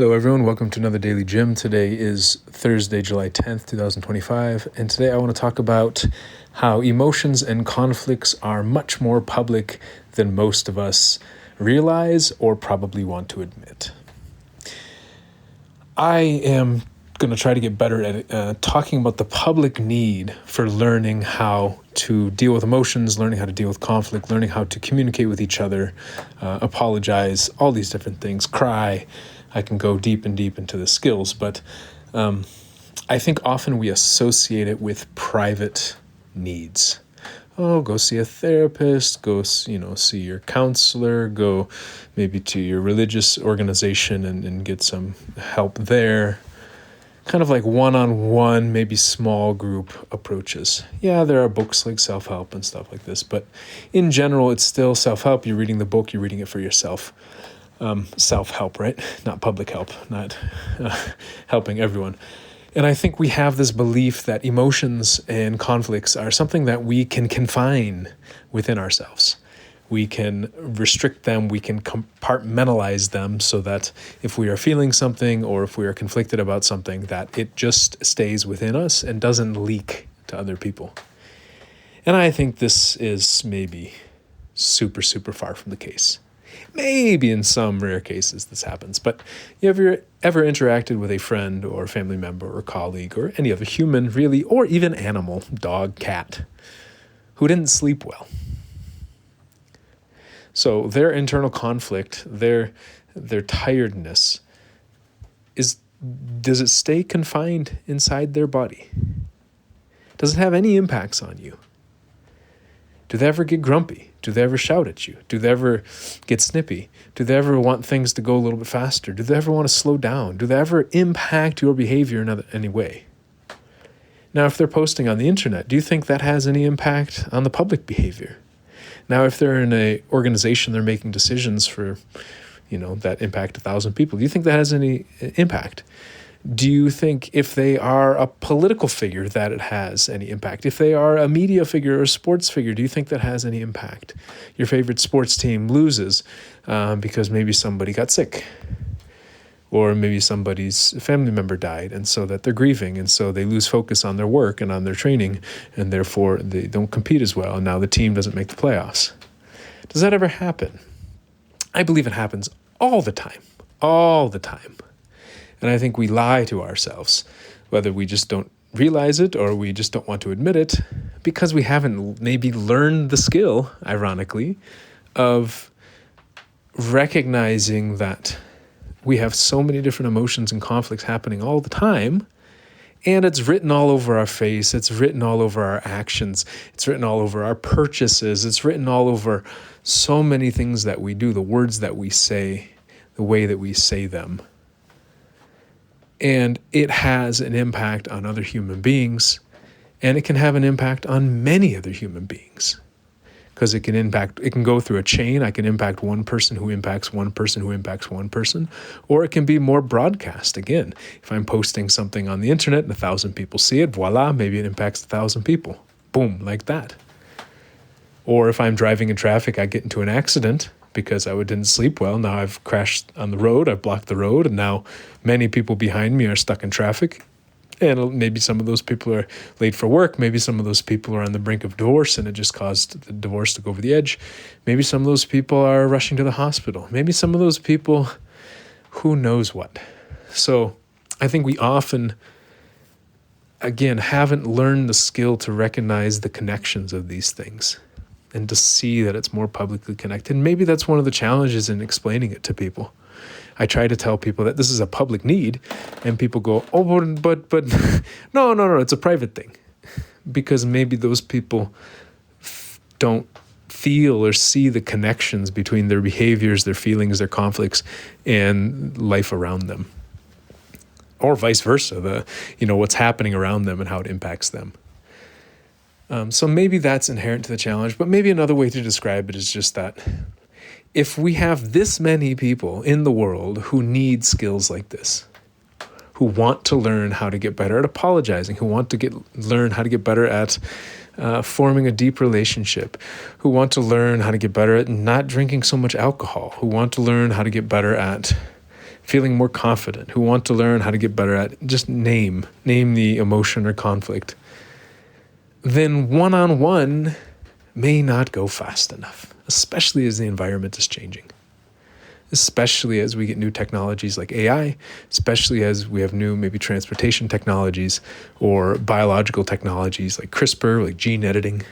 Hello everyone, welcome to another Daily Gym. Today is Thursday, July 10th, 2025, and today I want to talk about how emotions and conflicts are much more public than most of us realize or probably want to admit. I am going to try to get better at talking about the public need for learning how to deal with emotions, learning how to deal with conflict, learning how to communicate with each other, apologize, all these different things, cry. I can go deep and deep into the skills, but I think often we associate it with private needs. Oh, go see a therapist, go, see your counselor, go maybe to your religious organization and get some help there. Kind of like one-on-one, maybe small group approaches. Yeah, there are books like self-help and stuff like this, but in general, it's still self-help. You're reading the book, you're reading it for yourself. Self-help, right? Not public help, not helping everyone. And I think we have this belief that emotions and conflicts are something that we can confine within ourselves. We can restrict them, we can compartmentalize them so that if we are feeling something or if we are conflicted about something, that it just stays within us and doesn't leak to other people. And I think this is maybe super, super far from the case. Maybe in some rare cases this happens, but have you ever interacted with a friend or family member or colleague or any other human really, or even animal, dog, cat, who didn't sleep well? So their internal conflict, their tiredness, does it stay confined inside their body? Does it have any impacts on you? Do they ever get grumpy? Do they ever shout at you? Do they ever get snippy? Do they ever want things to go a little bit faster? Do they ever want to slow down? Do they ever impact your behavior in any way? Now, if they're posting on the internet, do you think that has any impact on the public behavior? Now, if they're in an organization, they're making decisions for, that impact 1,000 people, do you think that has any impact? Do you think if they are a political figure that it has any impact? If they are a media figure or a sports figure, do you think that has any impact? Your favorite sports team loses because maybe somebody got sick or maybe somebody's family member died and so that they're grieving and so they lose focus on their work and on their training and therefore they don't compete as well and now the team doesn't make the playoffs. Does that ever happen? I believe it happens all the time. And I think we lie to ourselves, whether we just don't realize it or we just don't want to admit it, because we haven't maybe learned the skill, ironically, of recognizing that we have so many different emotions and conflicts happening all the time, and it's written all over our face, it's written all over our actions, it's written all over our purchases, it's written all over so many things that we do, the words that we say, the way that we say them. And it has an impact on other human beings, and it can have an impact on many other human beings. Because it can go through a chain. I can impact one person who impacts one person who impacts one person, or it can be more broadcast. Again, if I'm posting something on the internet and 1,000 people see it, voila, maybe it impacts 1,000 people. Boom, like that. Or if I'm driving in traffic, I get into an accident because I didn't sleep well. Now I've crashed on the road, I've blocked the road, and now many people behind me are stuck in traffic. And maybe some of those people are late for work. Maybe some of those people are on the brink of divorce and it just caused the divorce to go over the edge. Maybe some of those people are rushing to the hospital. Maybe some of those people, who knows what. So I think we often, again, haven't learned the skill to recognize the connections of these things and to see that it's more publicly connected. And maybe that's one of the challenges in explaining it to people. I try to tell people that this is a public need, and people go, oh, but no, it's a private thing. Because maybe those people don't feel or see the connections between their behaviors, their feelings, their conflicts, and life around them. Or vice versa, what's happening around them and how it impacts them. So maybe that's inherent to the challenge, but maybe another way to describe it is just that if we have this many people in the world who need skills like this, who want to learn how to get better at apologizing, who want to learn how to get better at forming a deep relationship, who want to learn how to get better at not drinking so much alcohol, who want to learn how to get better at feeling more confident, who want to learn how to get better at, just name the emotion or conflict, then one-on-one may not go fast enough, especially as the environment is changing, especially as we get new technologies like AI, especially as we have new maybe transportation technologies or biological technologies like CRISPR, like gene editing.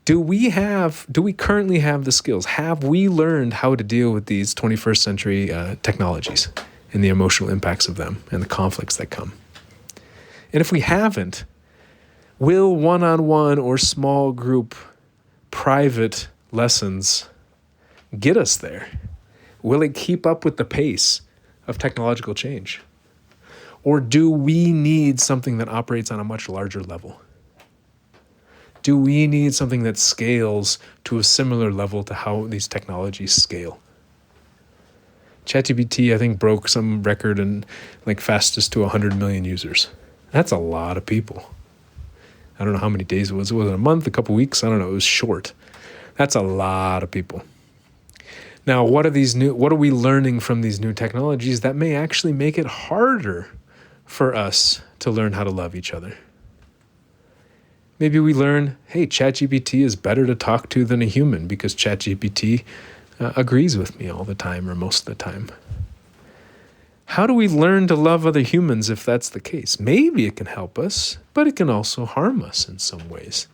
Do we currently have the skills? Have we learned how to deal with these 21st century technologies and the emotional impacts of them and the conflicts that come? And if we haven't, will one-on-one or small group private lessons get us there? Will it keep up with the pace of technological change? Or do we need something that operates on a much larger level? Do we need something that scales to a similar level to how these technologies scale? ChatGPT, I think, broke some record and fastest to 100 million users. That's a lot of people. I don't know how many days it was. Was it a month, a couple weeks? I don't know. It was short. That's a lot of people. Now, what are we learning from these new technologies that may actually make it harder for us to learn how to love each other? Maybe we learn, hey, ChatGPT is better to talk to than a human because ChatGPT agrees with me all the time or most of the time. How do we learn to love other humans if that's the case? Maybe it can help us, but it can also harm us in some ways.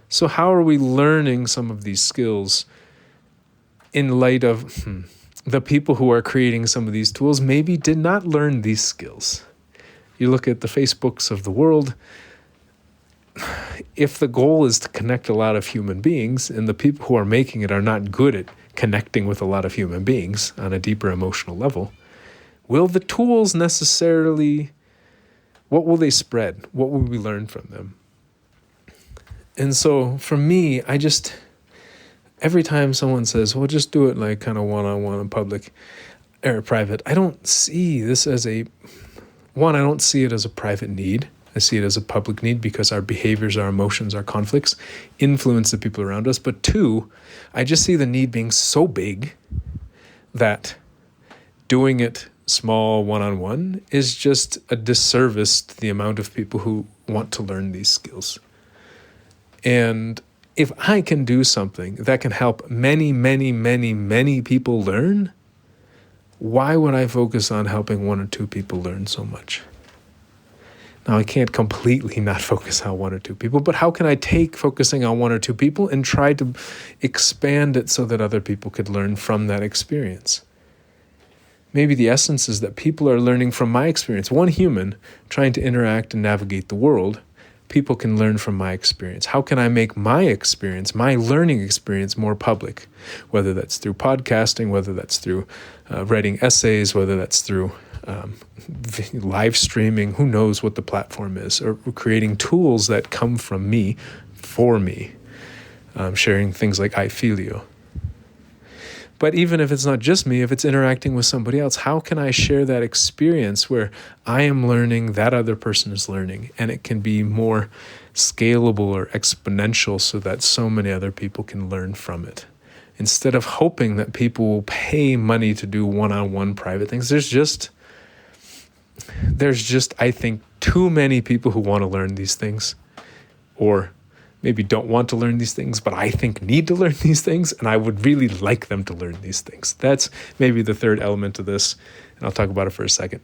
So how are we learning some of these skills in light of the people who are creating some of these tools maybe did not learn these skills? You look at the Facebooks of the world. If the goal is to connect a lot of human beings and the people who are making it are not good at connecting with a lot of human beings on a deeper emotional level, will the tools necessarily, what will they spread? What will we learn from them? And so for me, every time someone says, well, just do it kind of one-on-one in public or private, I don't see this as I don't see it as a private need. I see it as a public need because our behaviors, our emotions, our conflicts influence the people around us. But two, I just see the need being so big that doing it small one-on-one is just a disservice to the amount of people who want to learn these skills. And if I can do something that can help many, many, many, many people learn, why would I focus on helping one or two people learn so much? Now, I can't completely not focus on one or two people, but how can I take focusing on one or two people and try to expand it so that other people could learn from that experience? Maybe the essence is that people are learning from my experience. One human trying to interact and navigate the world, people can learn from my experience. How can I make my experience, my learning experience, more public? Whether that's through podcasting, whether that's through writing essays, whether that's through live streaming, who knows what the platform is, or creating tools that come from me, for me, sharing things like I feel you. But even if it's not just me, if it's interacting with somebody else, how can I share that experience where I am learning, that other person is learning, and it can be more scalable or exponential so that so many other people can learn from it? Instead of hoping that people will pay money to do one-on-one private things, there's just, I think, too many people who want to learn these things, or maybe don't want to learn these things, but I think need to learn these things, and I would really like them to learn these things. That's maybe the third element of this, and I'll talk about it for a second.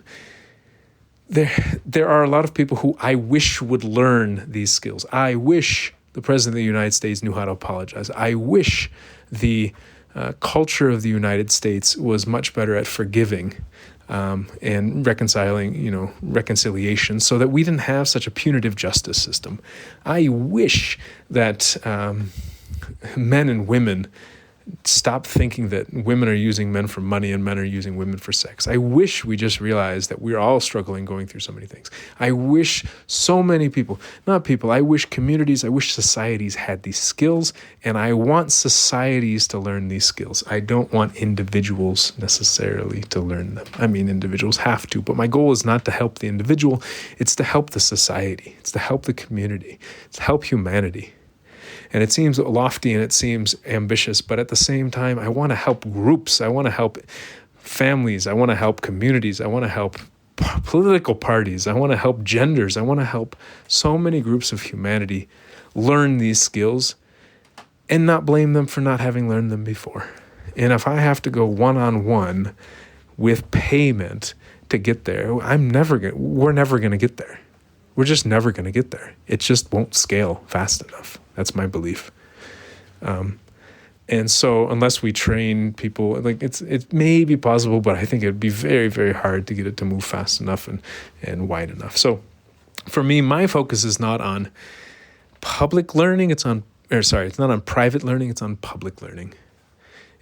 There are a lot of people who I wish would learn these skills. I wish the President of the United States knew how to apologize. I wish the culture of the United States was much better at forgiving and reconciliation, so that we didn't have such a punitive justice system. I wish that men and women stop thinking that women are using men for money and men are using women for sex. I wish we just realized that we're all struggling, going through so many things. I wish so many people, I wish communities, I wish societies had these skills, and I want societies to learn these skills. I don't want individuals necessarily to learn them. I mean, individuals have to, but my goal is not to help the individual, it's to help the society, it's to help the community, it's to help humanity. And it seems lofty and it seems ambitious, but at the same time, I want to help groups. I want to help families. I want to help communities. I want to help political parties. I want to help genders. I want to help so many groups of humanity learn these skills and not blame them for not having learned them before. And if I have to go one-on-one with payment to get there, we're never going to get there. We're just never going to get there. It just won't scale fast enough. That's my belief. And so unless we train people, like it may be possible, but I think it'd be very, very hard to get it to move fast enough and wide enough. So for me, my focus is not on public learning. It's not on private learning. It's on public learning.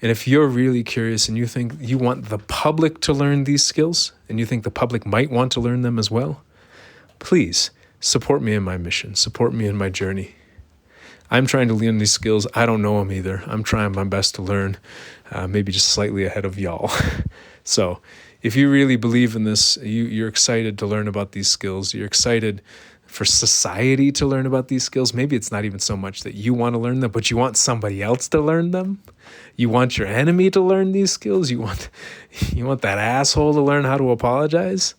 And if you're really curious and you think you want the public to learn these skills and you think the public might want to learn them as well, please support me in my mission, support me in my journey. I'm trying to learn these skills. I don't know them either. I'm trying my best to learn, maybe just slightly ahead of y'all. So if you really believe in this, you're excited to learn about these skills, you're excited for society to learn about these skills. Maybe it's not even so much that you want to learn them, but you want somebody else to learn them. You want your enemy to learn these skills. You want that asshole to learn how to apologize.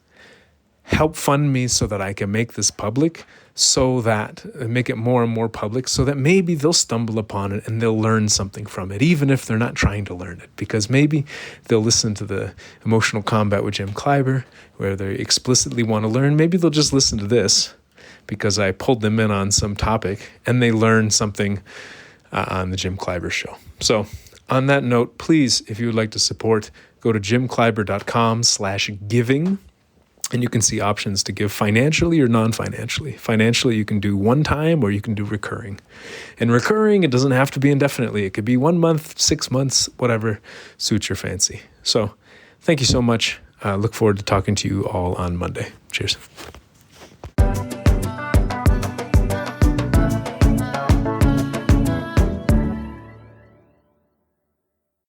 Help fund me so that I can make this public, make it more and more public, so that maybe they'll stumble upon it and they'll learn something from it, even if they're not trying to learn it. Because maybe they'll listen to the Emotional Combat with Jim Kleiber, where they explicitly want to learn. Maybe they'll just listen to this because I pulled them in on some topic and they learn something on the Jim Kleiber show. So on that note, please, if you would like to support, go to jimkleiber.com/giving. And you can see options to give financially or non-financially. Financially, you can do one time or you can do recurring. And recurring, it doesn't have to be indefinitely. It could be 1 month, 6 months, whatever suits your fancy. So thank you so much. Look forward to talking to you all on Monday. Cheers.